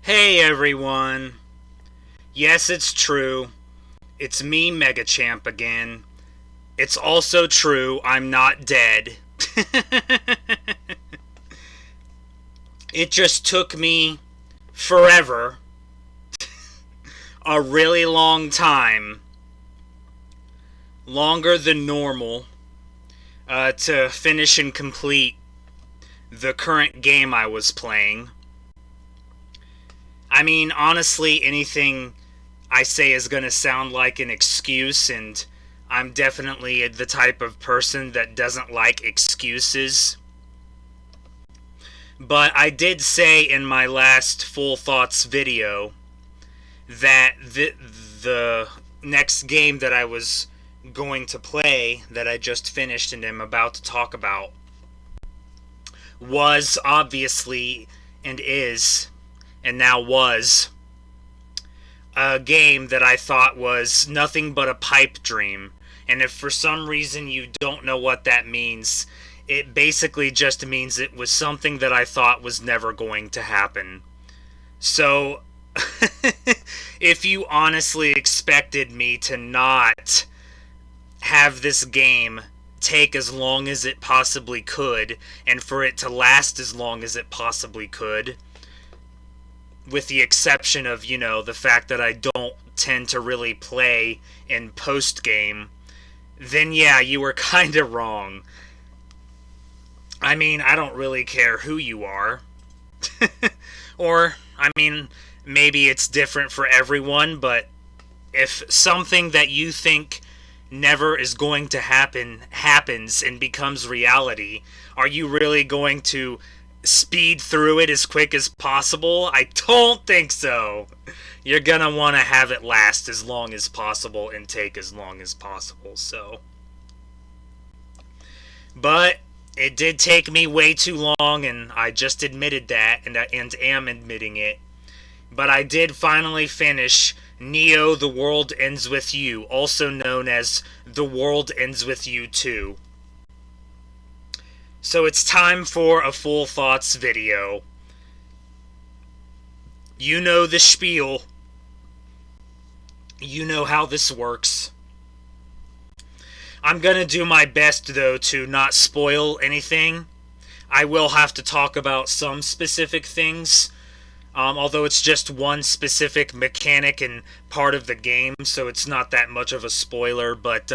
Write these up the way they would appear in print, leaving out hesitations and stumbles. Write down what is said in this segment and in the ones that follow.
Hey everyone! Yes, it's true. It's me, Megachamp, again. It's also true I'm not dead. It just took me forever, a really long time, longer than normal, to finish and complete the current game I was playing. I mean, honestly, anything I say is going to sound like an excuse, and I'm definitely the type of person that doesn't like excuses. But I did say in my last Full Thoughts video that the next game that I was going to play, that I just finished and am about to talk about, was obviously, and is, and now was, a game that I thought was nothing but a pipe dream. And if for some reason you don't know what that means, it basically just means it was something that I thought was never going to happen. So, if you honestly expected me to not have this game take as long as it possibly could, and for it to last as long as it possibly could, with the exception of, the fact that I don't tend to really play in post-game, then yeah, you were kinda wrong. I mean, I don't really care who you are. Or, I mean, maybe it's different for everyone, but if something that you think never is going to happen happens and becomes reality, are you really going to speed through it as quick as possible? I don't think so. You're gonna want to have it last as long as possible and take as long as possible, so. But it did take me way too long, and I just admitted that, and am admitting it. But I did finally finish Neo: The World Ends With You, also known as The World Ends With You 2. So it's time for a Full Thoughts video. You know the spiel. You know how this works. I'm gonna do my best, though, to not spoil anything. I will have to talk about some specific things, although it's just one specific mechanic and part of the game, so it's not that much of a spoiler, but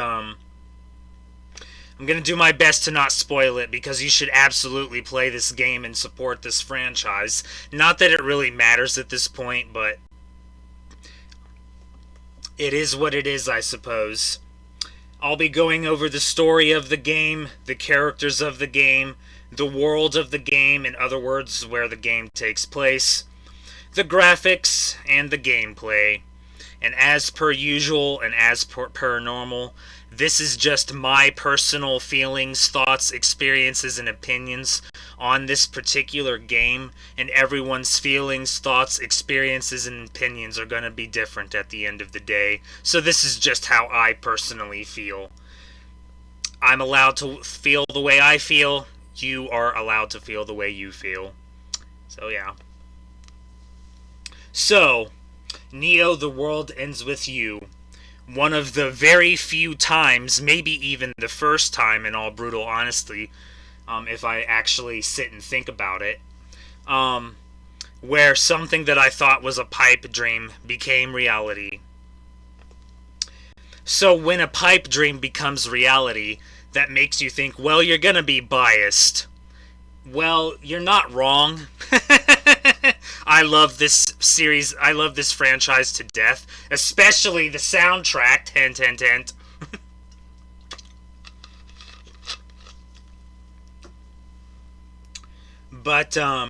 I'm going to do my best to not spoil it, because you should absolutely play this game and support this franchise. Not that it really matters at this point, but it is what it is, I suppose. I'll be going over the story of the game, the characters of the game, the world of the game, in other words, where the game takes place, the graphics, and the gameplay. And as per usual, and as per normal, this is just my personal feelings, thoughts, experiences, and opinions on this particular game, and everyone's feelings, thoughts, experiences, and opinions are going to be different at the end of the day. So this is just how I personally feel. I'm allowed to feel the way I feel. You are allowed to feel the way you feel. So yeah. So, Neo: The World Ends With You. One of the very few times, maybe even the first time, in all brutal honesty, if I actually sit and think about it, where something that I thought was a pipe dream became reality. So when a pipe dream becomes reality, that makes you think, well, you're gonna be biased. Well, you're not wrong. I love this series, I love this franchise to death, especially the soundtrack, hint, hint, hint. But, I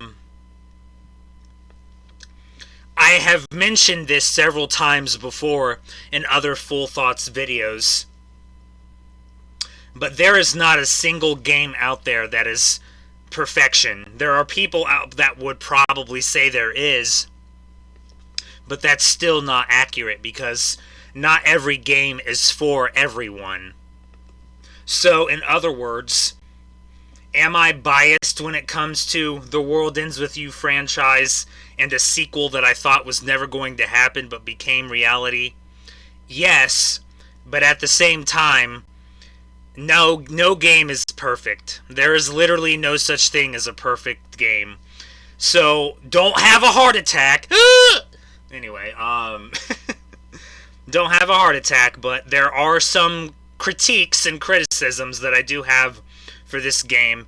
have mentioned this several times before in other Full Thoughts videos, but there is not a single game out there that is perfection. There are people out that would probably say there is, but that's still not accurate, because not every game is for everyone. So, in other words, Am I biased when it comes to The World Ends With You franchise and a sequel that I thought was never going to happen but became reality? Yes, but at the same time, no game is perfect. There is literally no such thing as a perfect game. So, don't have a heart attack. Anyway, don't have a heart attack, but there are some critiques and criticisms that I do have for this game,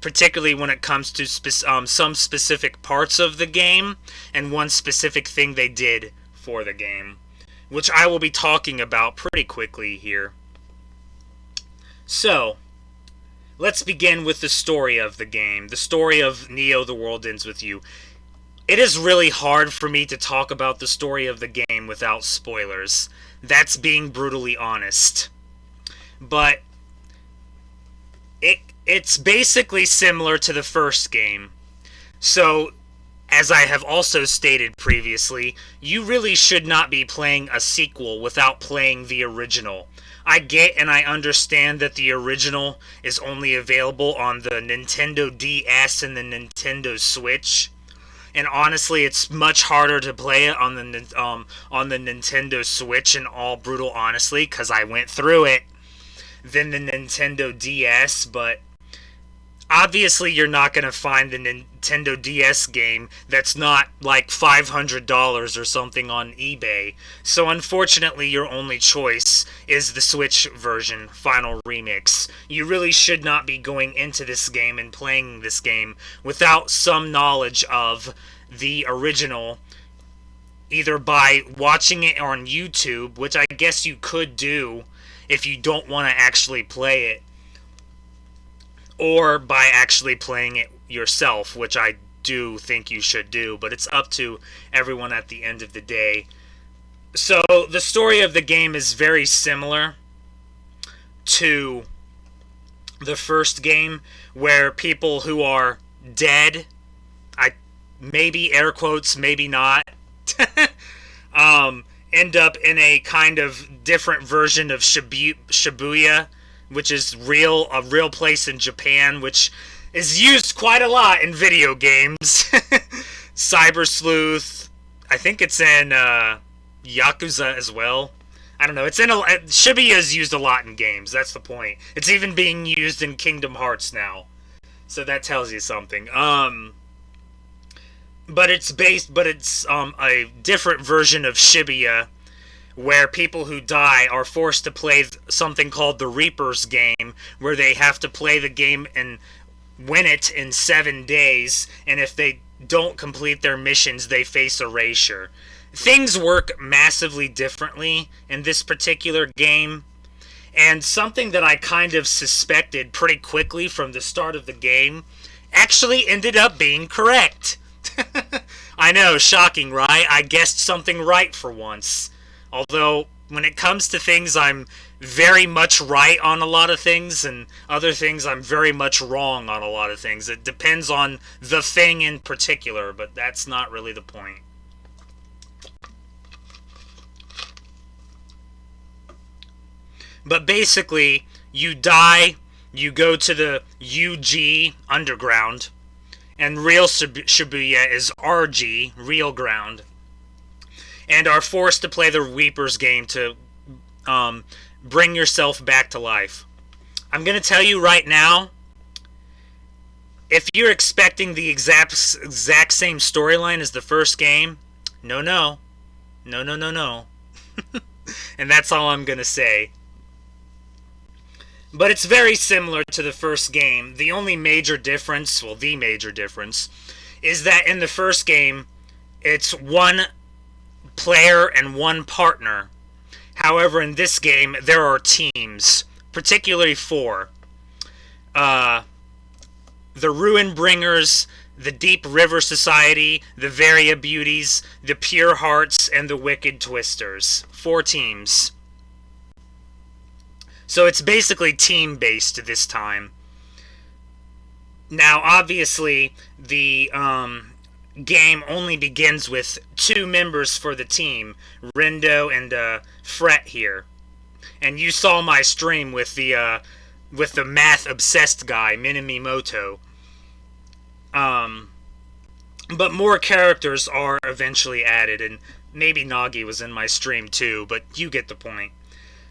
particularly when it comes to some specific parts of the game and one specific thing they did for the game, which I will be talking about pretty quickly here. So, let's begin with the story of the game, the story of Neo: The World Ends With You. It is really hard for me to talk about the story of the game without spoilers. That's being brutally honest. But it's basically similar to the first game. So, as I have also stated previously, you really should not be playing a sequel without playing the original. I get and I understand that the original is only available on the Nintendo DS and the Nintendo Switch. And honestly, it's much harder to play it on the Nintendo Switch, in all brutal honesty, because I went through it, than the Nintendo DS. But obviously, you're not going to find the Nintendo DS game that's not like $500 or something on eBay. So unfortunately, your only choice is the Switch version, Final Remix. You really should not be going into this game and playing this game without some knowledge of the original, either by watching it on YouTube, which I guess you could do if you don't want to actually play it, or by actually playing it yourself, which I do think you should do, but it's up to everyone at the end of the day. So, the story of the game is very similar to the first game, where people who are dead, maybe air quotes, maybe not, end up in a kind of different version of Shibuya, which is a real place in Japan, which is used quite a lot in video games. Cyber Sleuth, I think it's in Yakuza as well. I don't know. Shibuya is used a lot in games. That's the point. It's even being used in Kingdom Hearts now, so that tells you something. But it's a different version of Shibuya, where people who die are forced to play something called the Reaper's game, where they have to play the game and win it in 7 days, and if they don't complete their missions, they face erasure. Things work massively differently in this particular game, and something that I kind of suspected pretty quickly from the start of the game actually ended up being correct. I know, shocking, right? I guessed something right for once. Although, when it comes to things, I'm very much right on a lot of things, and other things I'm very much wrong on a lot of things. It depends on the thing in particular, but that's not really the point. But basically, you die, you go to the UG underground, and real Shibuya is RG, real ground, and are forced to play the Reaper's game to bring yourself back to life. I'm going to tell you right now, if you're expecting the exact same storyline as the first game, no. And that's all I'm going to say. But it's very similar to the first game. The only major difference, the major difference, is that in the first game, it's one player and one partner. However, in this game, there are teams, particularly 4. The Ruin Bringers, the Deep River Society, the Varia Beauties, the Pure Hearts, and the Wicked Twisters. 4 teams. So it's basically team-based this time. Now, obviously, the game only begins with 2 members for the team, Rendo and Fret here. And you saw my stream with the with the math-obsessed guy, Minamimoto. But more characters are eventually added, and maybe Nagi was in my stream too, but you get the point.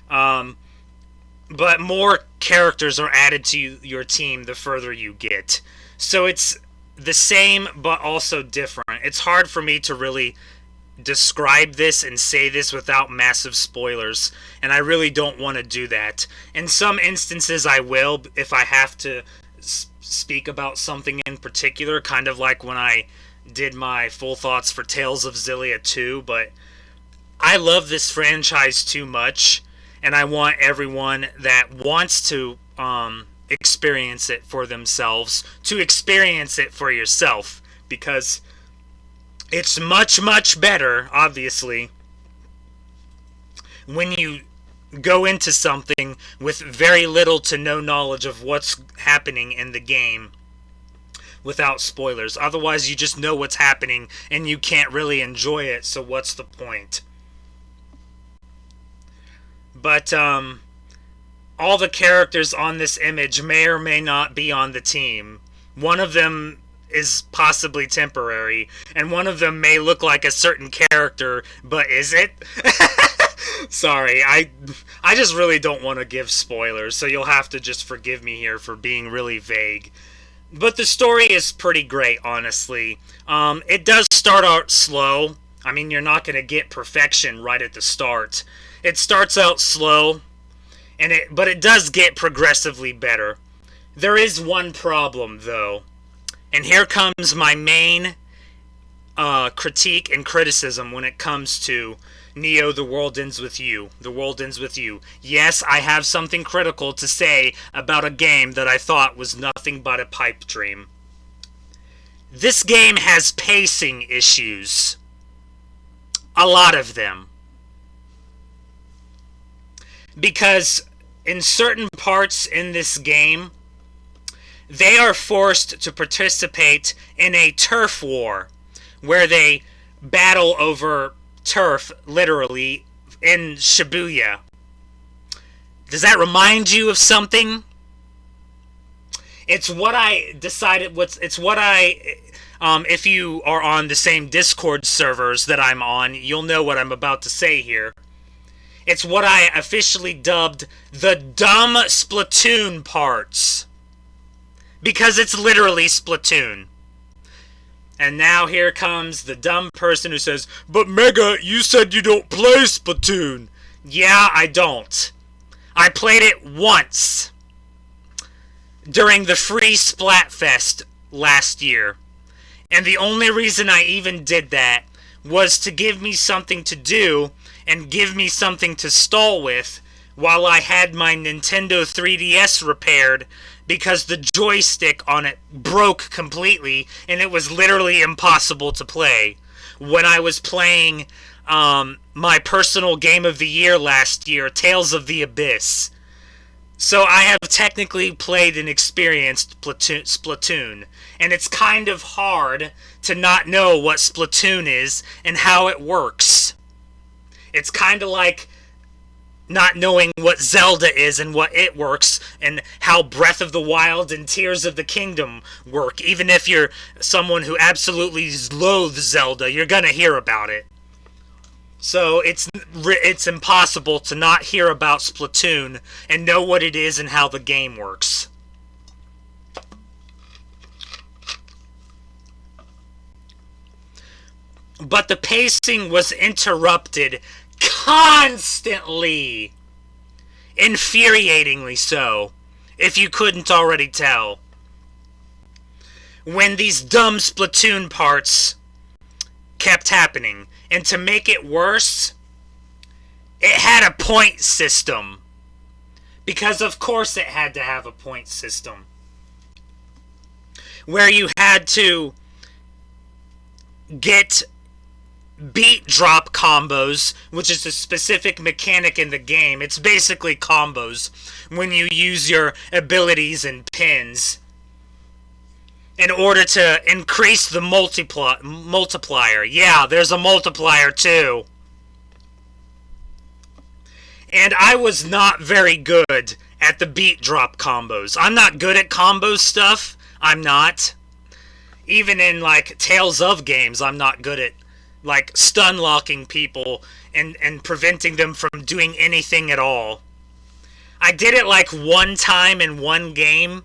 But more characters are added to your team the further you get. So it's the same, but also different. It's hard for me to really describe this and say this without massive spoilers, and I really don't want to do that. In some instances I will, if I have to speak about something in particular, kind of like when I did my full thoughts for Tales of Xillia 2, but I love this franchise too much, and I want everyone that wants to experience it for themselves to experience it for yourself, because it's much, much better, obviously, when you go into something with very little to no knowledge of what's happening in the game without spoilers. Otherwise, you just know what's happening and you can't really enjoy it, so what's the point? But, all the characters on this image may or may not be on the team. One of them is possibly temporary, and one of them may look like a certain character, but is it? Sorry, I just really don't want to give spoilers, so you'll have to just forgive me here for being really vague. But the story is pretty great, honestly. It does start out slow. I mean, you're not going to get perfection right at the start. It starts out slow, but it does get progressively better. There is one problem, though. And here comes my main critique and criticism when it comes to Neo, The World Ends With You. The World Ends With You. Yes, I have something critical to say about a game that I thought was nothing but a pipe dream. This game has pacing issues. A lot of them. Because in certain parts in this game, they are forced to participate in a turf war, where they battle over turf, literally, in Shibuya. Does that remind you of something? It's what I decided, if you are on the same Discord servers that I'm on, you'll know what I'm about to say here. It's what I officially dubbed the dumb Splatoon parts. Because it's literally Splatoon. And now here comes the dumb person who says, "But Mega, you said you don't play Splatoon." Yeah, I don't. I played it once. During the free Splatfest last year. And the only reason I even did that was to give me something to do and give me something to stall with while I had my Nintendo 3DS repaired, because the joystick on it broke completely and it was literally impossible to play. When I was playing my personal game of the year last year, Tales of the Abyss. So I have technically played and experienced Splatoon, and it's kind of hard to not know what Splatoon is and how it works. It's kind of like not knowing what Zelda is and what it works, and how Breath of the Wild and Tears of the Kingdom work. Even if you're someone who absolutely loathes Zelda, you're gonna hear about it. So it's impossible to not hear about Splatoon and know what it is and how the game works. But the pacing was interrupted constantly. Infuriatingly so, if you couldn't already tell. When these dumb Splatoon parts kept happening. And to make it worse, it had a point system. Because of course it had to have a point system. Where you had to get beat drop combos, which is a specific mechanic in the game. It's basically combos when you use your abilities and pins in order to increase the multiplier. Yeah, there's a multiplier too. And I was not very good at the beat drop combos. I'm not good at combo stuff. I'm not. Even in, like, Tales of games, I'm not good at, like, stun locking people and preventing them from doing anything at all. I did it, like, one time in one game.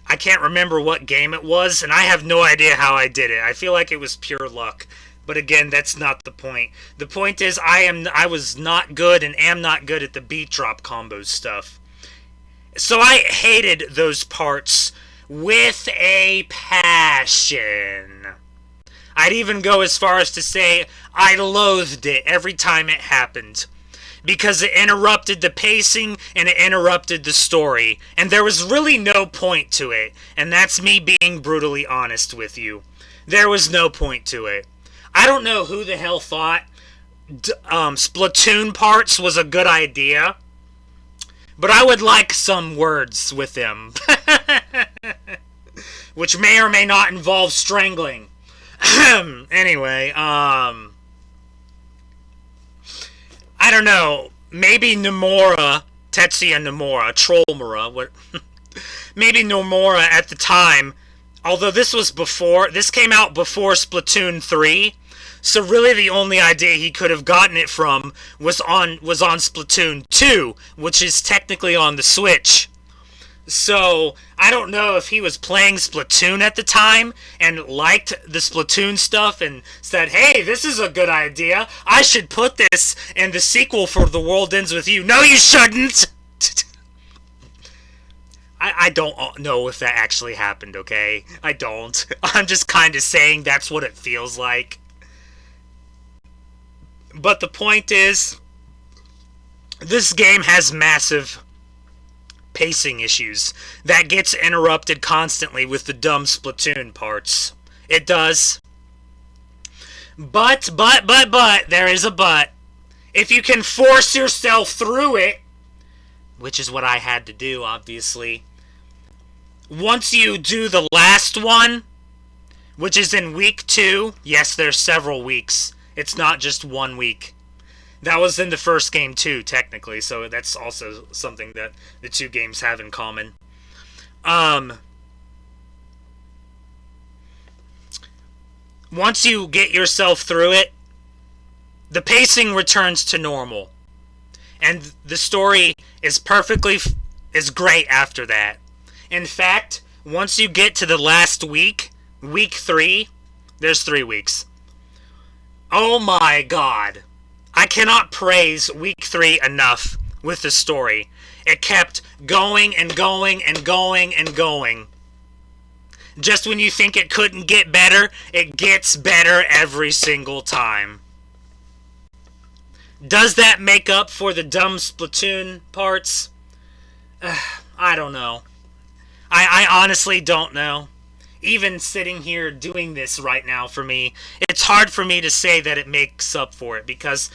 I can't remember what game it was, and I have no idea how I did it. I feel like it was pure luck. But again, that's not the point. The point is, I was not good and am not good at the beat drop combo stuff. So I hated those parts with a passion. I'd even go as far as to say I loathed it every time it happened. Because it interrupted the pacing and it interrupted the story. And there was really no point to it. And that's me being brutally honest with you. There was no point to it. I don't know who the hell thought Splatoon parts was a good idea. But I would like some words with them. Which may or may not involve strangling. Anyway, I don't know. Maybe Nomura, Tetsuya Nomura, Trollmura, what? Maybe Nomura at the time, although this came out before Splatoon 3, so really the only idea he could have gotten it from was on Splatoon 2, which is technically on the Switch. So, I don't know if he was playing Splatoon at the time and liked the Splatoon stuff and said, hey, this is a good idea. I should put this in the sequel for The World Ends With You. No, you shouldn't! I don't know if that actually happened, okay? I don't. I'm just kind of saying that's what it feels like. But the point is, this game has massive pacing issues that gets interrupted constantly with the dumb Splatoon parts. It does. But, there is a but. If you can force yourself through it, which is what I had to do, obviously, once you do the last one, which is in week 2, yes, there's several weeks. It's not just 1 week. That was in the first game too, technically, so that's also something that the two games have in common. Once you get yourself through it, the pacing returns to normal. And the story is great after that. In fact, once you get to the last week, week 3, there's 3 weeks. Oh my god. I cannot praise week 3 enough with the story. It kept going and going and going and going. Just when you think it couldn't get better, it gets better every single time. Does that make up for the dumb Splatoon parts? I don't know. I honestly don't know. Even sitting here doing this right now for me, it's hard for me to say that it makes up for it because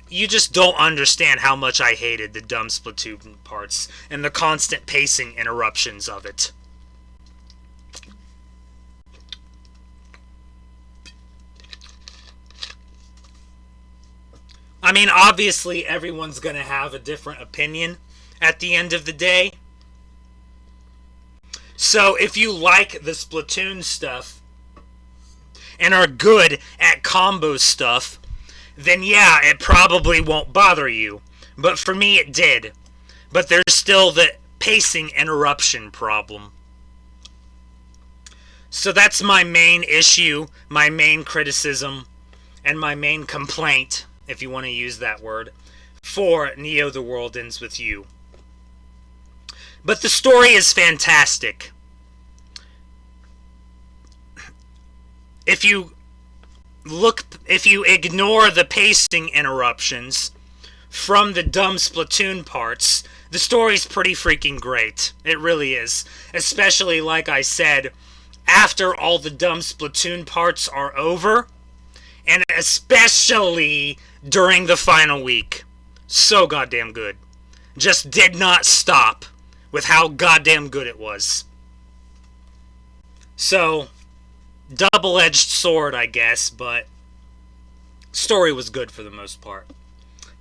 you just don't understand how much I hated the dumb Splatoon parts and the constant pacing interruptions of it. I mean, obviously everyone's going to have a different opinion at the end of the day. So if you like the Splatoon stuff and are good at combo stuff, then yeah, it probably won't bother you. But for me, it did. But there's still the pacing interruption problem. So that's my main issue, my main criticism, and my main complaint, if you want to use that word, for Neo The World Ends With You. But the story is fantastic. If you ignore the pacing interruptions from the dumb Splatoon parts, the story's pretty freaking great. It really is. Especially, like I said, after all the dumb Splatoon parts are over, and especially during the final week. So goddamn good. Just did not stop with how goddamn good it was. So, double-edged sword, I guess, but story was good for the most part.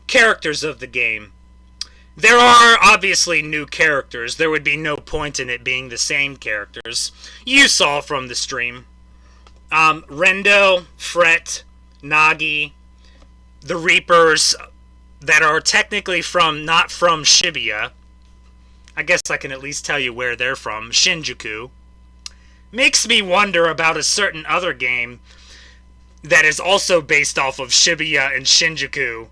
Characters of the game. There are obviously new characters. There would be no point in it being the same characters. You saw from the stream. Rendo, Fret, Nagi, the Reapers that are technically not from Shibuya. I guess I can at least tell you where they're from. Shinjuku. Makes me wonder about a certain other game that is also based off of Shibuya and Shinjuku.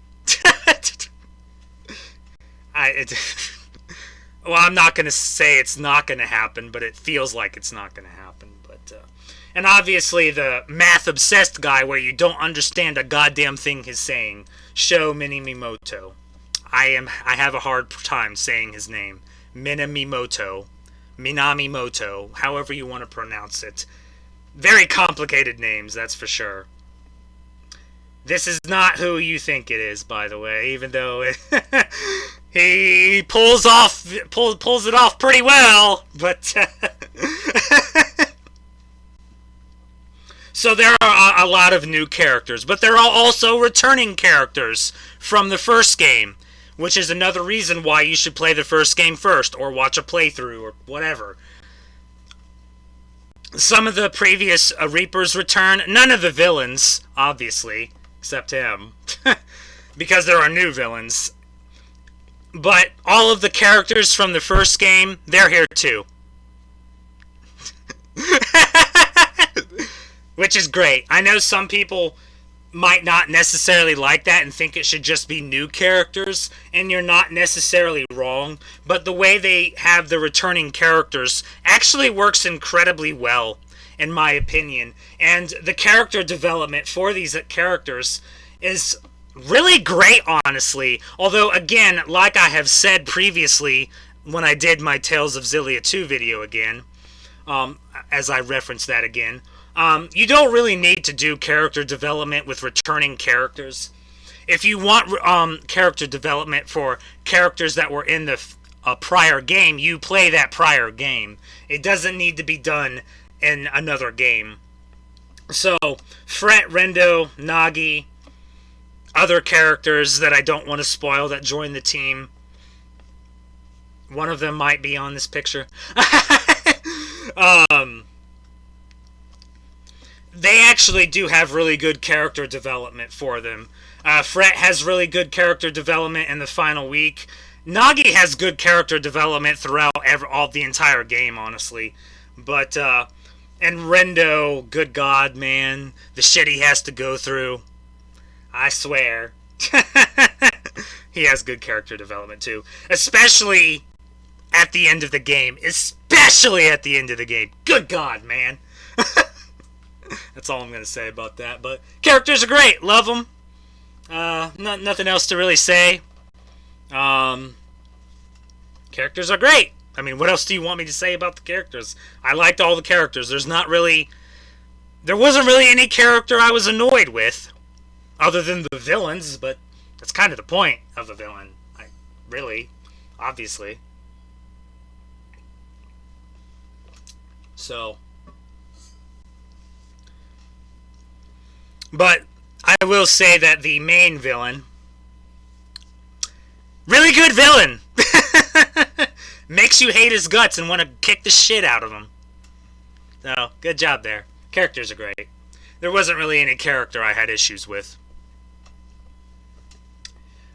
Well, I'm not going to say it's not going to happen, but it feels like it's not going to happen. And obviously the math-obsessed guy where you don't understand a goddamn thing he's saying, Sho Minamimoto. I have a hard time saying his name. Minamimoto. However you want to pronounce it. Very complicated names, that's for sure. This is not who you think it is, by the way, even though he pulls it off pretty well, but so there are a lot of new characters, but there are also returning characters from the first game, which is another reason why you should play the first game first, or watch a playthrough, or whatever. Some of the previous Reapers return. None of the villains, obviously, except him, because there are new villains. But all of the characters from the first game, they're here too. Which is great. I know some people might not necessarily like that and think it should just be new characters, and you're not necessarily wrong, but the way they have the returning characters actually works incredibly well, in my opinion, and the character development for these characters is really great, honestly, although, again, like I have said previously when I did my Tales of Xillia 2 video again, as I reference that again, you don't really need to do character development with returning characters. If you want character development for characters that were in the prior game, you play that prior game. It doesn't need to be done in another game. So, Fret, Rendo, Nagi, other characters that I don't want to spoil that join the team. One of them might be on this picture. They actually do have really good character development for them. Fret has really good character development in the final week. Nagi has good character development throughout all the entire game, honestly. But, and Rendo, good God, man. The shit he has to go through. I swear. He has good character development, too. Especially at the end of the game. Especially at the end of the game. Good God, man. That's all I'm going to say about that. But characters are great. Love them. Nothing else to really say. Characters are great. I mean, what else do you want me to say about the characters? I liked all the characters. There wasn't really any character I was annoyed with. Other than the villains. But that's kind of the point of a villain. Really. Obviously. So. But I will say that the main villain, really good villain. Makes you hate his guts and want to kick the shit out of him. So, good job there. Characters are great. There wasn't really any character I had issues with.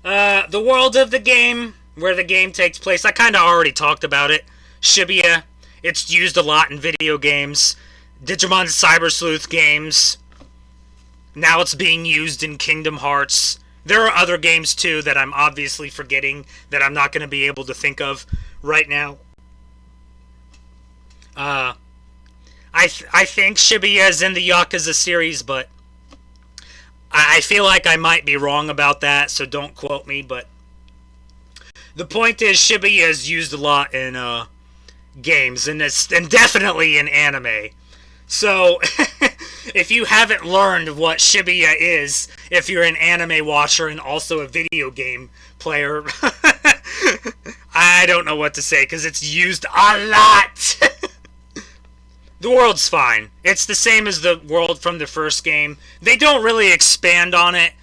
The world of the game, where the game takes place, I kind of already talked about it. Shibuya, it's used a lot in video games. Digimon Cyber Sleuth games. Now it's being used in Kingdom Hearts. There are other games, too, that I'm obviously forgetting that I'm not going to be able to think of right now. I think Shibuya is in the Yakuza series, but I feel like I might be wrong about that, so don't quote me, but the point is Shibuya is used a lot in games, and definitely in anime. So, if you haven't learned what Shibuya is, if you're an anime watcher and also a video game player, I don't know what to say, because it's used a lot! The world's fine. It's the same as the world from the first game. They don't really expand on it,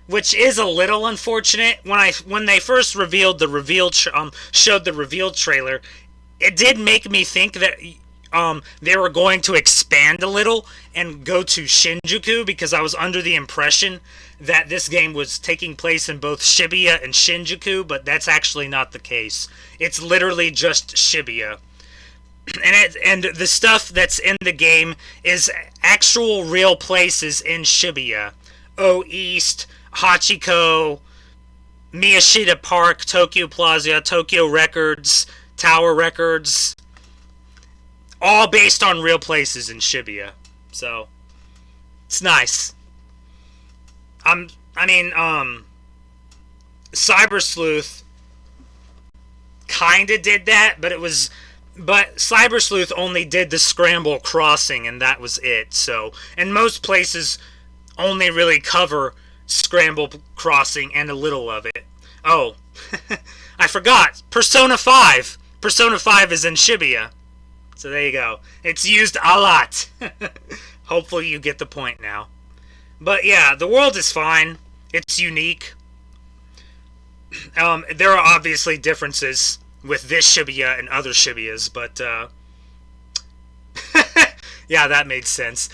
which is a little unfortunate. When they first revealed the showed the reveal trailer, it did make me think that they were going to expand a little and go to Shinjuku, because I was under the impression that this game was taking place in both Shibuya and Shinjuku, but that's actually not the case. It's literally just Shibuya. And the stuff that's in the game is actual real places in Shibuya. O East, Hachiko, Miyashita Park, Tokyo Plaza, Tokyo Records, Tower Records, all based on real places in Shibuya. So, it's nice. Cyber Sleuth kinda did that, but Cyber Sleuth only did the Scramble Crossing, and that was it. So, and most places only really cover Scramble Crossing and a little of it. Oh, I forgot. Persona 5. Persona 5 is in Shibuya. So there you go. It's used a lot. Hopefully you get the point now. But yeah, the world is fine. It's unique. There are obviously differences with this Shibuya and other Shibuyas, but yeah, that made sense.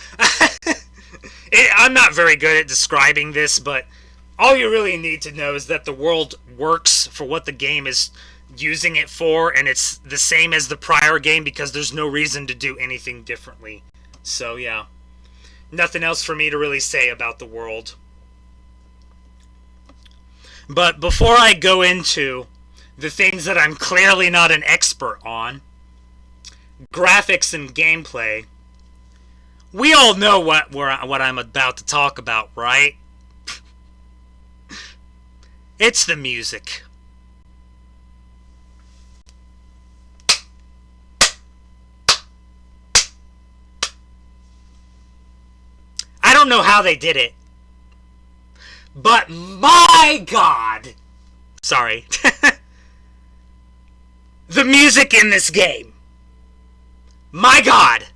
I'm not very good at describing this, but all you really need to know is that the world works for what the game is using it for, and it's the same as the prior game because there's no reason to do anything differently. So yeah, nothing else for me to really say about the world. But before I go into the things that I'm clearly not an expert on, graphics and gameplay, we all know what I'm about to talk about, right? It's the music. I don't know how they did it, but my God! Sorry. The music in this game. My God!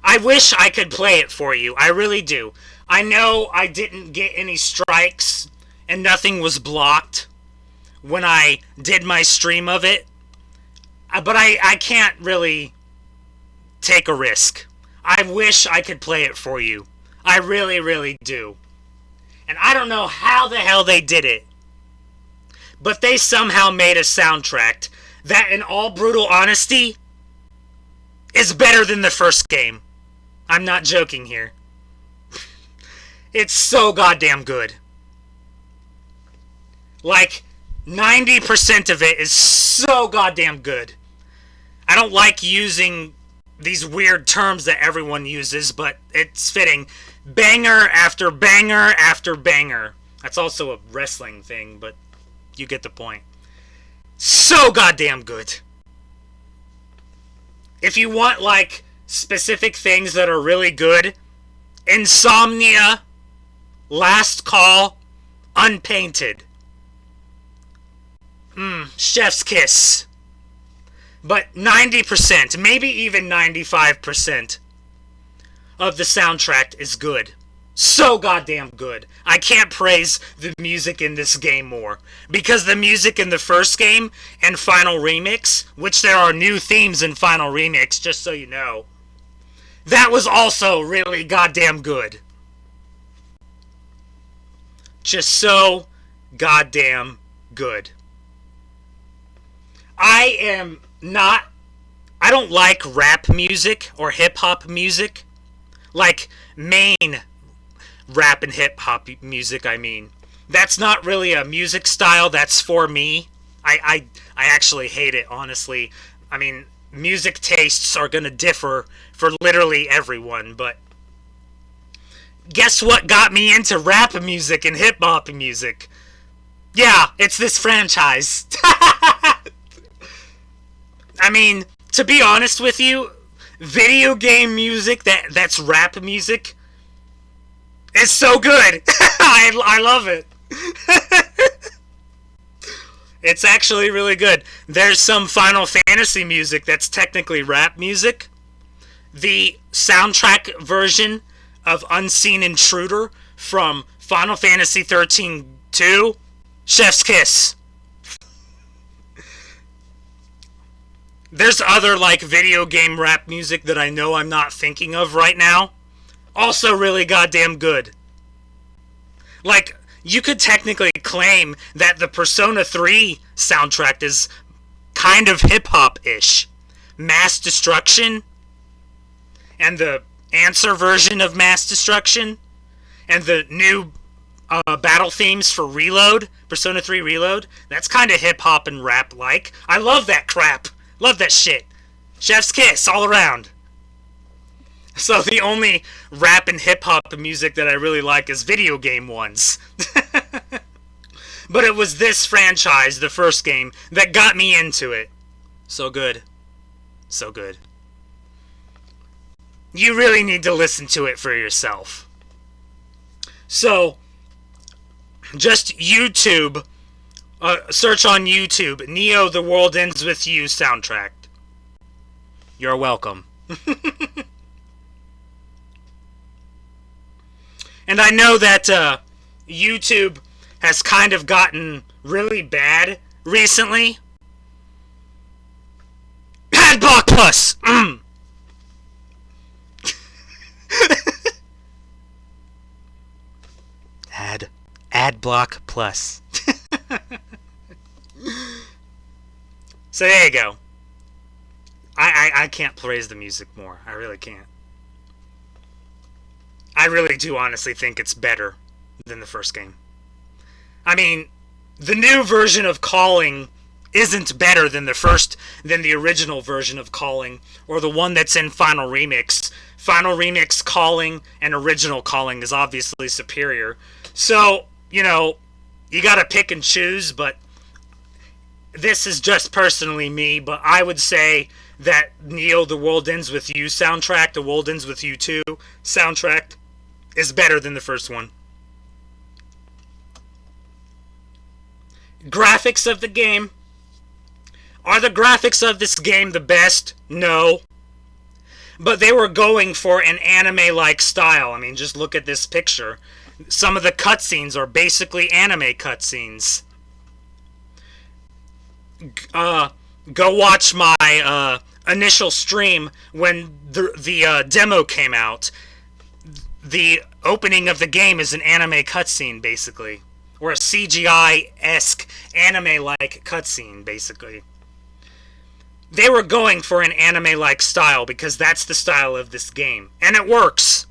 I wish I could play it for you. I really do. I know I didn't get any strikes and nothing was blocked when I did my stream of it, but I can't really take a risk. I wish I could play it for you. I really, really do. And I don't know how the hell they did it, but they somehow made a soundtrack that, in all brutal honesty, is better than the first game. I'm not joking here. It's so goddamn good. Like, 90% of it is so goddamn good. I don't like using these weird terms that everyone uses, but it's fitting. Banger after banger after banger. That's also a wrestling thing, but you get the point. So goddamn good. If you want, like, specific things that are really good, Insomnia, Last Call, Unpainted. Chef's Kiss. But 90%, maybe even 95% of the soundtrack is good. So goddamn good. I can't praise the music in this game more. Because the music in the first game and Final Remix, which there are new themes in Final Remix, just so you know, that was also really goddamn good. Just so goddamn good. I don't like rap music or hip-hop music. Like, main rap and hip-hop music, I mean. That's not really a music style that's for me. I actually hate it, honestly. I mean, music tastes are gonna differ for literally everyone, but guess what got me into rap music and hip-hop music? Yeah, it's this franchise. I mean, to be honest with you, video game music that's rap music is so good. I love it. It's actually really good. There's some Final Fantasy music that's technically rap music. The soundtrack version of Unseen Intruder from Final Fantasy 13-2, Chef's Kiss. There's other, like, video game rap music that I know I'm not thinking of right now. Also really goddamn good. Like, you could technically claim that the Persona 3 soundtrack is kind of hip-hop-ish. Mass Destruction, and the Answer version of Mass Destruction, and the new battle themes for Reload, Persona 3 Reload, that's kind of hip-hop and rap-like. I love that crap. Love that shit. Chef's Kiss all around. So the only rap and hip-hop music that I really like is video game ones. But it was this franchise, the first game, that got me into it. So good. So good. You really need to listen to it for yourself. So, just YouTube, search on YouTube, Neo The World Ends With You soundtrack. You're welcome. And I know that YouTube has kind of gotten really bad recently. Adblock Plus! Adblock Plus. So there you go. I can't praise the music more. I really can't. I really do honestly think it's better than the first game. I mean, the new version of Calling isn't better than the original version of Calling, or the one that's in Final Remix. Final Remix Calling and original Calling is obviously superior. So, you know, you gotta pick and choose, but this is just personally me, but I would say that Neo The World Ends With You soundtrack, The World Ends With You 2 soundtrack, is better than the first one. Graphics of the game. Are the graphics of this game the best? No. But they were going for an anime-like style. I mean, just look at this picture. Some of the cutscenes are basically anime cutscenes. Go watch my initial stream when the demo came out. The opening of the game is an anime cutscene, basically. Or a CGI-esque anime-like cutscene, basically. They were going for an anime-like style because that's the style of this game. And it works.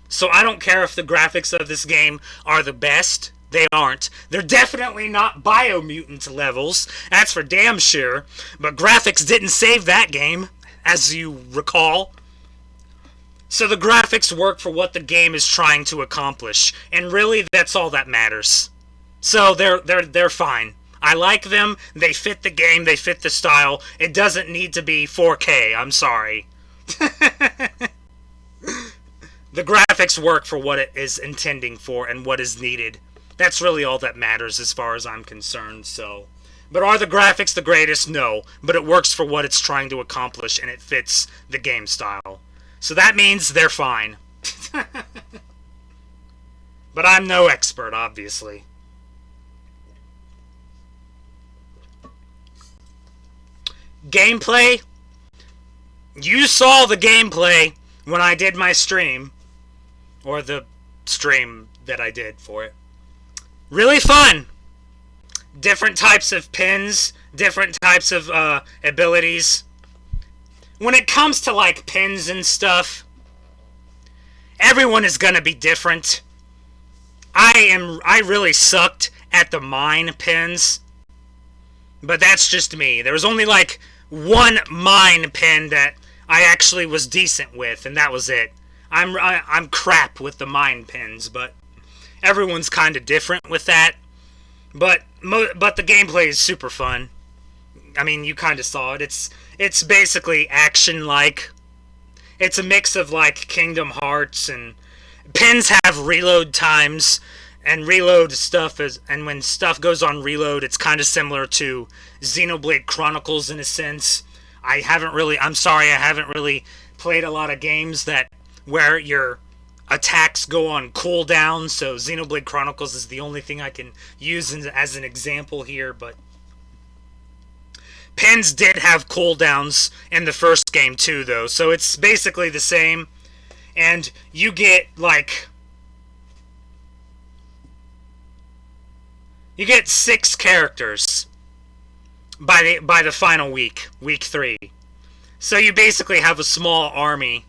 So I don't care if the graphics of this game are the best. They aren't. They're definitely not Biomutant levels. That's for damn sure. But graphics didn't save that game, as you recall. So the graphics work for what the game is trying to accomplish. And really, that's all that matters. So they're fine. I like them. They fit the game. They fit the style. It doesn't need to be 4K. I'm sorry. The graphics work for what it is intending for and what is needed. That's really all that matters as far as I'm concerned, so. But are the graphics the greatest? No. But it works for what it's trying to accomplish, and it fits the game style. So that means they're fine. But I'm no expert, obviously. Gameplay? You saw the gameplay when I did my stream. Or the stream that I did for it. Really fun! Different types of pins, different types of abilities. When it comes to, like, pins and stuff, everyone is gonna be different. I really sucked at the mine pins. But that's just me. There was only, like, one mine pin that I actually was decent with, and that was it. I'm crap with the mine pins, but everyone's kind of different with that. But the gameplay is super fun. I mean, you kind of saw it. It's basically action-like. It's a mix of, like, Kingdom Hearts, and pins have reload times, and reload stuff and when stuff goes on reload, it's kind of similar to Xenoblade Chronicles in a sense. I'm sorry, I haven't really played a lot of games where you're attacks go on cooldown, so Xenoblade Chronicles is the only thing I can use as an example here, but pins did have cooldowns in the first game too, though, so it's basically the same, and you get, like, you get 6 characters by the final week 3. So you basically have a small army.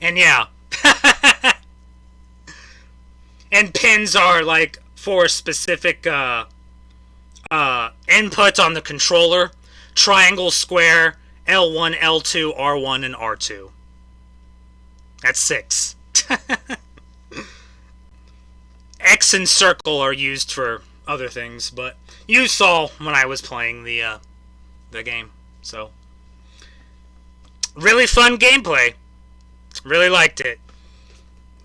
And yeah. And pins are like for specific input on the controller. Triangle, square, L1, L2, R1, and R2. That's 6. X and circle are used for other things, but you saw when I was playing the game. So, really fun gameplay. Really liked it.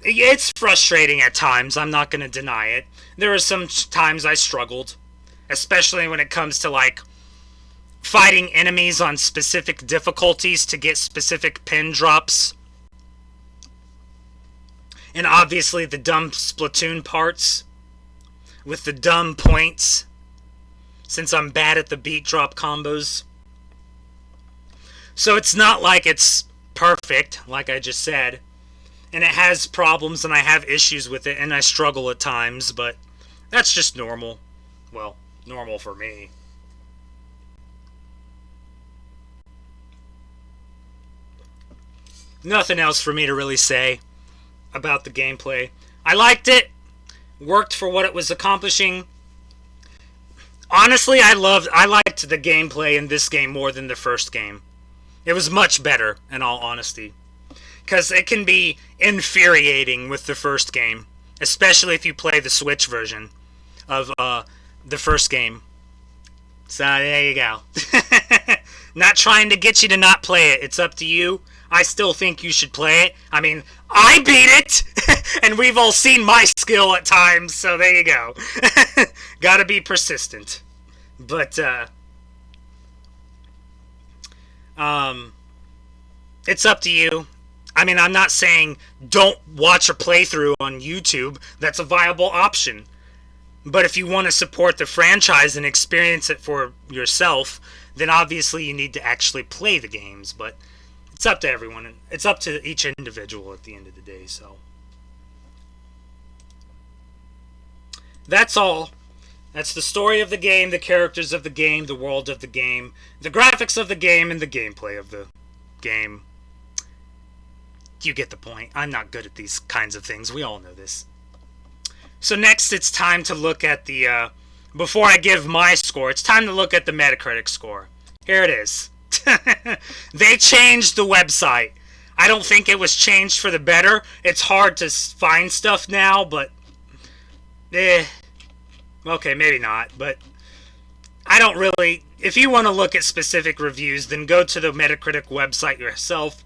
It's frustrating at times, I'm not going to deny it. There were some times I struggled, especially when it comes to, like, fighting enemies on specific difficulties to get specific pin drops. And obviously the dumb Splatoon parts with the dumb points, since I'm bad at the beat drop combos. So it's not like it's perfect, like I just said, and it has problems and I have issues with it and I struggle at times, but that's just normal. Well, normal for me. Nothing else for me to really say about the gameplay. I liked it, worked for what it was accomplishing. Honestly, I liked the gameplay in this game more than the first game. It was much better, in all honesty. Because it can be infuriating with the first game. Especially if you play the Switch version of the first game. So, there you go. Not trying to get you to not play it. It's up to you. I still think you should play it. I mean, I beat it! And we've all seen my skill at times, so there you go. Gotta be persistent. But, it's up to you. I mean, I'm not saying don't watch a playthrough on YouTube. That's a viable option. But if you want to support the franchise and experience it for yourself, then obviously you need to actually play the games. But it's up to everyone. It's up to each individual at the end of the day, so. That's all. That's the story of the game, the characters of the game, the world of the game, the graphics of the game, and the gameplay of the game. You get the point. I'm not good at these kinds of things. We all know this. So next, it's time to look at the, before I give my score, it's time to look at the Metacritic score. Here it is. They changed the website. I don't think it was changed for the better. It's hard to find stuff now, but okay, maybe not, but I don't really. If you want to look at specific reviews, then go to the Metacritic website yourself.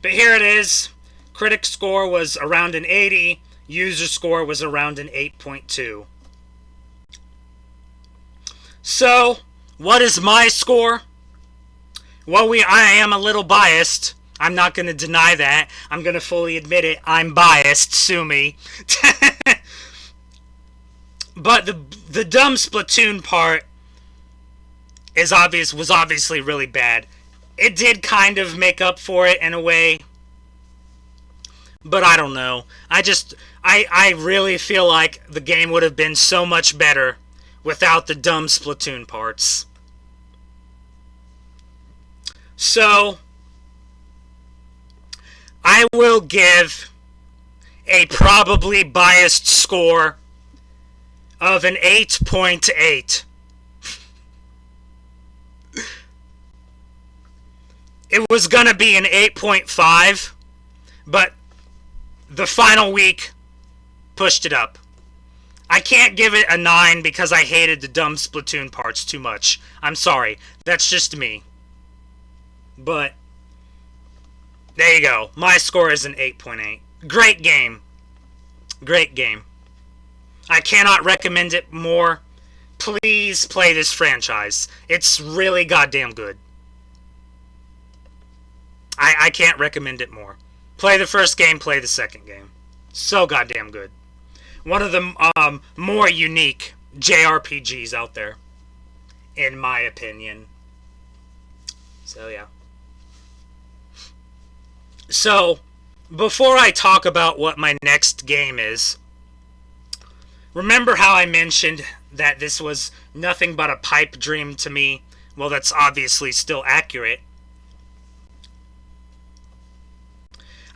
But here it is. Critic score was around an 80. User score was around an 8.2. So, what is my score? Well, I am a little biased. I'm not going to deny that. I'm going to fully admit it. I'm biased. Sue me. But the dumb Splatoon part was obviously really bad. It did kind of make up for it in a way. But I don't know. I really feel like the game would have been so much better without the dumb Splatoon parts. So, I will give a probably biased score of an 8.8. It was gonna be an 8.5, but the final week pushed it up. I can't give it a 9 because I hated the dumb Splatoon parts too much. I'm sorry. That's just me. But there you go. My score is an 8.8. Great game. Great game. I cannot recommend it more. Please play this franchise. It's really goddamn good. I can't recommend it more. Play the first game, play the second game. So goddamn good. One of the more unique JRPGs out there, in my opinion. So yeah. So, before I talk about what my next game is, remember how I mentioned that this was nothing but a pipe dream to me? Well, that's obviously still accurate.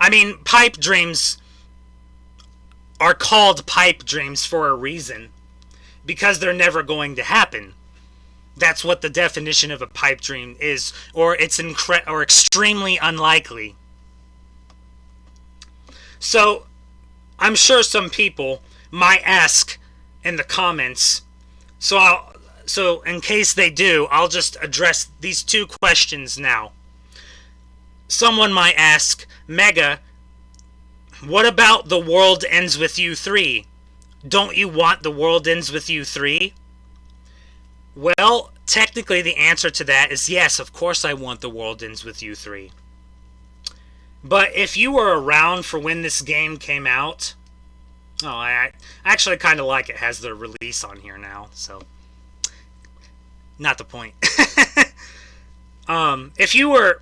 I mean, pipe dreams are called pipe dreams for a reason, because they're never going to happen. That's what the definition of a pipe dream is, or it's extremely unlikely. So, I'm sure some people might ask in the comments, so in case they do, I'll just address these two questions now. Someone might ask, Mega, what about The World Ends With You 3? Don't you want The World Ends With You 3? Well, technically the answer to that is yes, of course I want The World Ends With You 3. But if you were around for when this game came out... Oh, I actually kind of like it has the release on here now, so... Not the point. If you were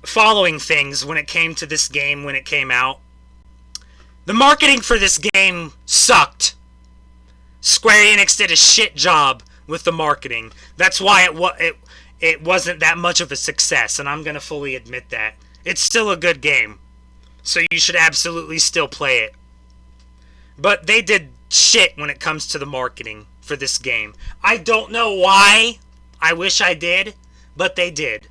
following things when it came to this game when it came out, the marketing for this game sucked. Square Enix did a shit job with the marketing. That's why it wasn't that much of a success, and I'm going to fully admit that. It's still a good game, so you should absolutely still play it. But they did shit when it comes to the marketing for this game. I don't know why. I wish I did, but they did.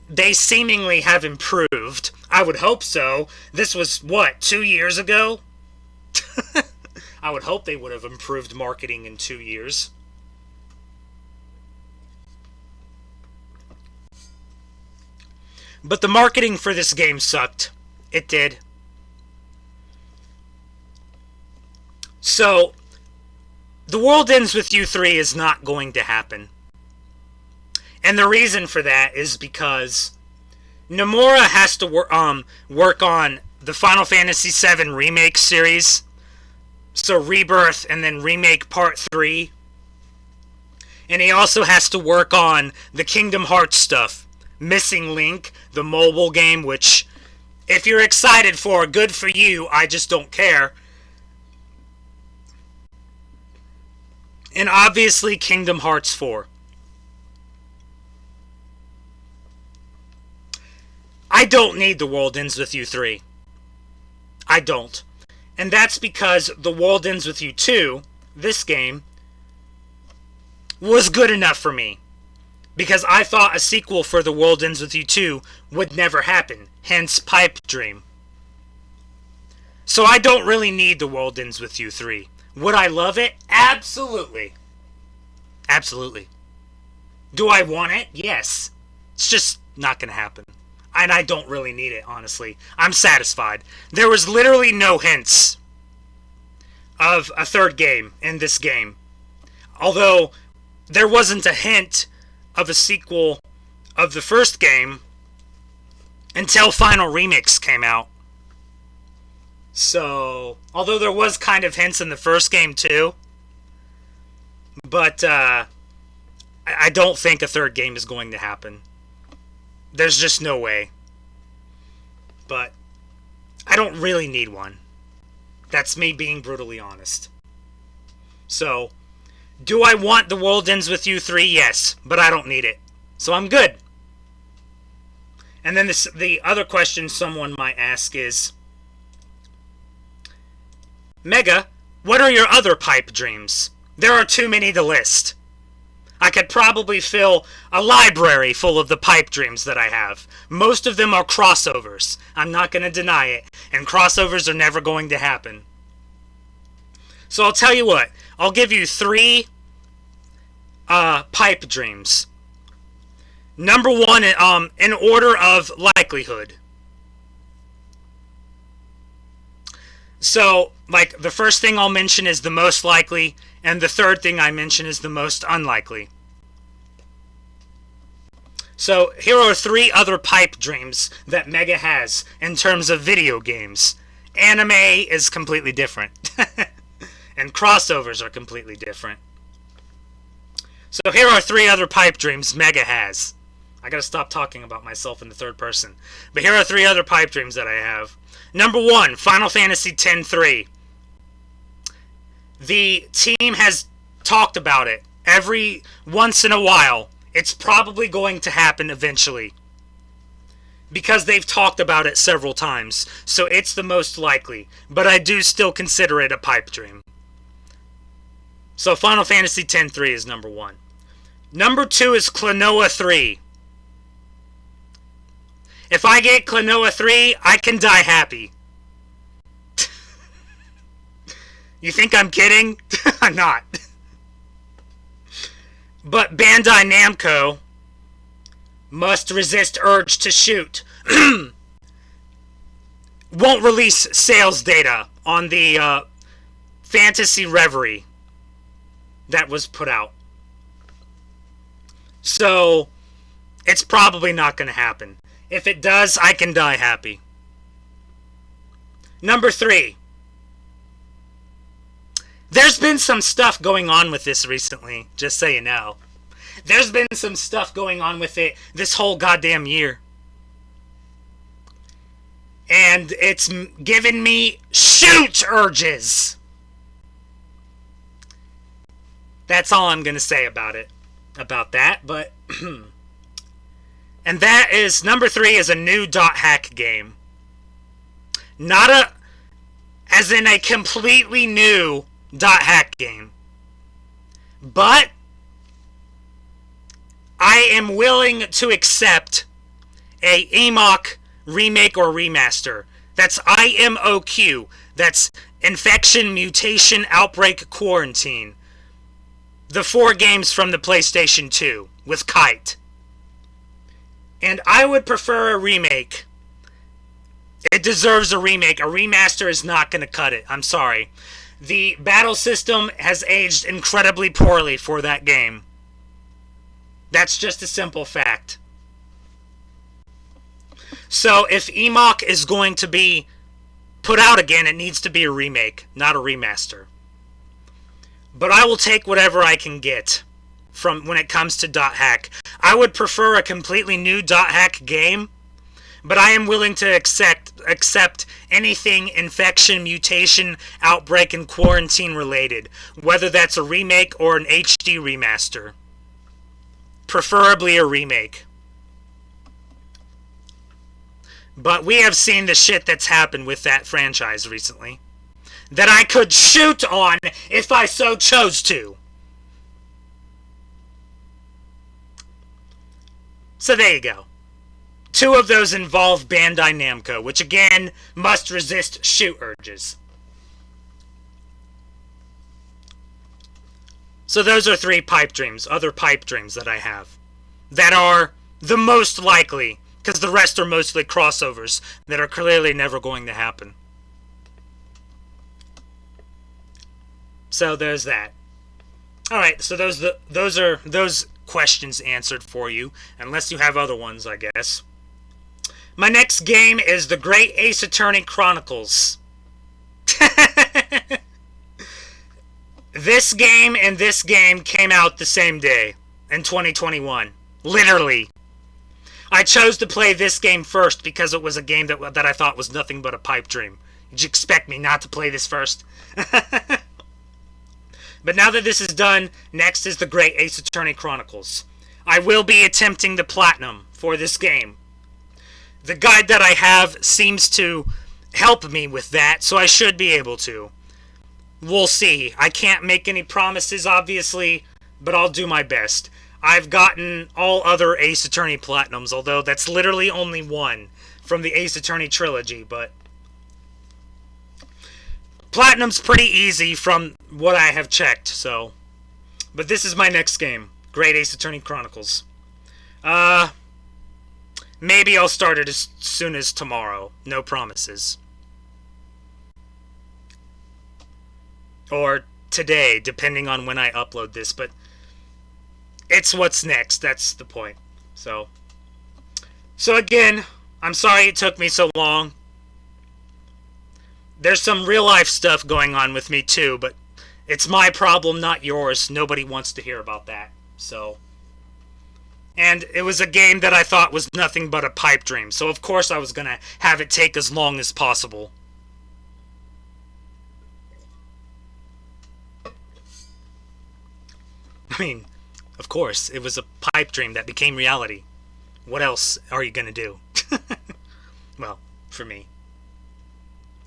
They seemingly have improved. I would hope so. This was, what, 2 years ago? I would hope they would have improved marketing in 2 years. But the marketing for this game sucked. It did. So, The World Ends With You 3 is not going to happen. And the reason for that is because Nomura has to work on the Final Fantasy VII Remake series. So Rebirth and then Remake Part 3. And he also has to work on the Kingdom Hearts stuff. Missing Link, the mobile game, which, if you're excited for, good for you, I just don't care. And obviously Kingdom Hearts 4. I don't need The World Ends With You 3. I don't. And that's because The World Ends With You 2, this game, was good enough for me. Because I thought a sequel for The World Ends With You 2 would never happen. Hence, Pipe Dream. So I don't really need The World Ends With You 3. Would I love it? Absolutely. Absolutely. Do I want it? Yes. It's just not going to happen. And I don't really need it, honestly. I'm satisfied. There was literally no hints of a third game in this game. Although, there wasn't a hint of a sequel of the first game until Final Remix came out. So, although there was kind of hints in the first game too, but I don't think a third game is going to happen. There's just no way. But I don't really need one. That's me being brutally honest. So, do I want The World Ends With You 3? Yes, but I don't need it. So I'm good. And then the other question someone might ask is, Mega, what are your other pipe dreams? There are too many to list. I could probably fill a library full of the pipe dreams that I have. Most of them are crossovers. I'm not going to deny it. And crossovers are never going to happen. So I'll tell you what. I'll give you 3 pipe dreams. Number 1, in order of likelihood. So, like, the first thing I'll mention is the most likely, and the third thing I mention is the most unlikely. So here are 3 other pipe dreams that Mega has in terms of video games. Anime is completely different. And crossovers are completely different. So here are 3 other pipe dreams Mega has. I gotta stop talking about myself in the third person. But here are 3 other pipe dreams that I have. Number 1, Final Fantasy X-3. The team has talked about it every once in a while. It's probably going to happen eventually, because they've talked about it several times, so it's the most likely, but I do still consider it a pipe dream. So Final Fantasy X-3 is number 1. Number 2 is Klonoa 3. If I get Klonoa 3, I can die happy. You think I'm kidding? I'm not. But Bandai Namco must resist urge to shoot. Won't release sales data on the Fantasy Reverie that was put out. So, it's probably not going to happen. If it does, I can die happy. Number 3. There's been some stuff going on with this recently, just so you know. There's been some stuff going on with it this whole goddamn year. And it's given me shoot urges. That's all I'm going to say about it. About that, but... And that is... Number 3 is a new dot hack game. Not a... As in a completely new... dot hack game. But I am willing to accept a EMOC remake or remaster. That's IMOQ. That's Infection, Mutation, Outbreak, Quarantine. The 4 games from the PlayStation 2 with Kite. And I would prefer a remake. It deserves a remake. A remaster is not going to cut it. I'm sorry. The battle system has aged incredibly poorly for that game. That's just a simple fact. So if EMOC is going to be put out again, it needs to be a remake, not a remaster. But I will take whatever I can get from when it comes to dot hack. I would prefer a completely new dot hack game, but I am willing to accept anything Infection, Mutation, Outbreak, and Quarantine related, whether that's a remake or an HD remaster. Preferably a remake. But we have seen the shit that's happened with that franchise recently, that I could shoot on if I so chose to. So there you go. 2 of those involve Bandai Namco, which again must resist shoot urges. So those are 3 pipe dreams, other pipe dreams that I have, that are the most likely, because the rest are mostly crossovers that are clearly never going to happen. So there's that. Alright, so those are those questions answered for you, unless you have other ones, I guess. My next game is the Great Ace Attorney Chronicles. This game and this game came out the same day, in 2021. Literally. I chose to play this game first because it was a game that I thought was nothing but a pipe dream. Did you expect me not to play this first? But now that this is done, next is the Great Ace Attorney Chronicles. I will be attempting the platinum for this game. The guide that I have seems to help me with that, so I should be able to. We'll see. I can't make any promises, obviously, but I'll do my best. I've gotten all other Ace Attorney Platinums, although that's literally only one from the Ace Attorney trilogy, but Platinum's pretty easy from what I have checked, so. But this is my next game, Great Ace Attorney Chronicles. Maybe I'll start it as soon as tomorrow. No promises. Or today, depending on when I upload this, but it's what's next, that's the point. So, So again, I'm sorry it took me so long. There's some real life stuff going on with me too, but it's my problem, not yours. Nobody wants to hear about that. So, and it was a game that I thought was nothing but a pipe dream. So of course I was going to have it take as long as possible. I mean, of course, it was a pipe dream that became reality. What else are you going to do? Well, for me.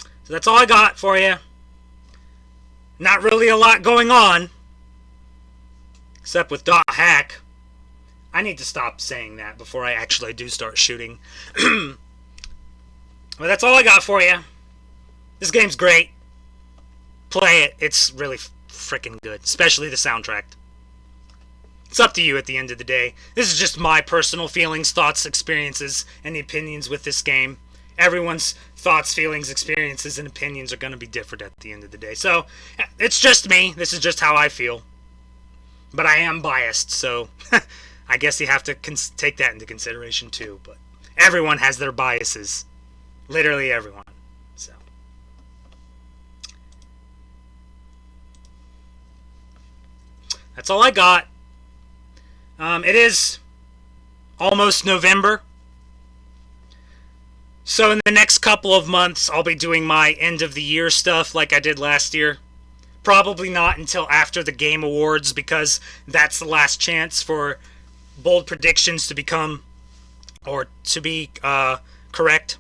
So that's all I got for you. Not really a lot going on. Except with Dot Hack. I need to stop saying that before I actually do start shooting. Well, that's all I got for you. This game's great. Play it. It's really freaking good. Especially the soundtrack. It's up to you at the end of the day. This is just my personal feelings, thoughts, experiences, and opinions with this game. Everyone's thoughts, feelings, experiences, and opinions are going to be different at the end of the day. So, it's just me. This is just how I feel. But I am biased, so I guess you have to take that into consideration too. But everyone has their biases. Literally everyone. So. That's all I got. It is almost November. So in the next couple of months, I'll be doing my end of the year stuff like I did last year. Probably not until after the Game Awards, because that's the last chance for bold predictions to become, or to be correct.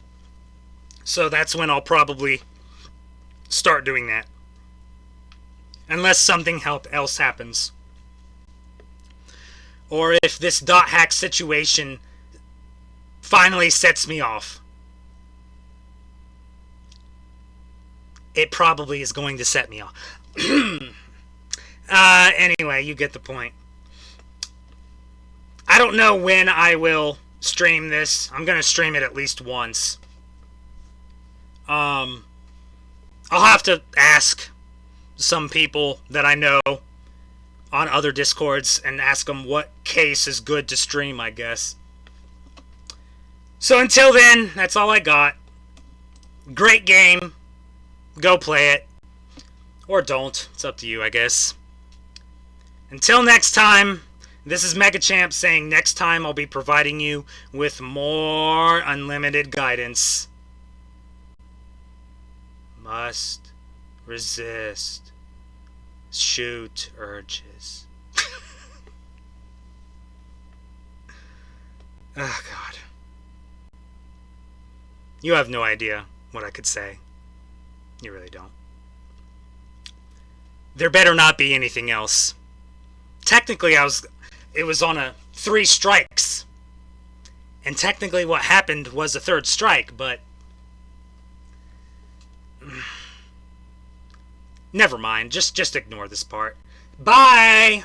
So that's when I'll probably start doing that. Unless something else happens. Or if this Dot Hack situation finally sets me off. It probably is going to set me off. Anyway, you get the point. I don't know when I will stream this. I'm going to stream it at least once. I'll have to ask some people that I know on other Discords and ask them what case is good to stream, I guess. So until then, that's all I got. Great game. Go play it. Or don't. It's up to you, I guess. Until next time, this is MegaChamp saying next time I'll be providing you with more unlimited guidance. Must resist. Shoot urges. Oh, God. You have no idea what I could say. You really don't. There better not be anything else. Technically, it was on a 3 strikes. And technically what happened was a 3rd strike, but never mind. Just ignore this part. Bye!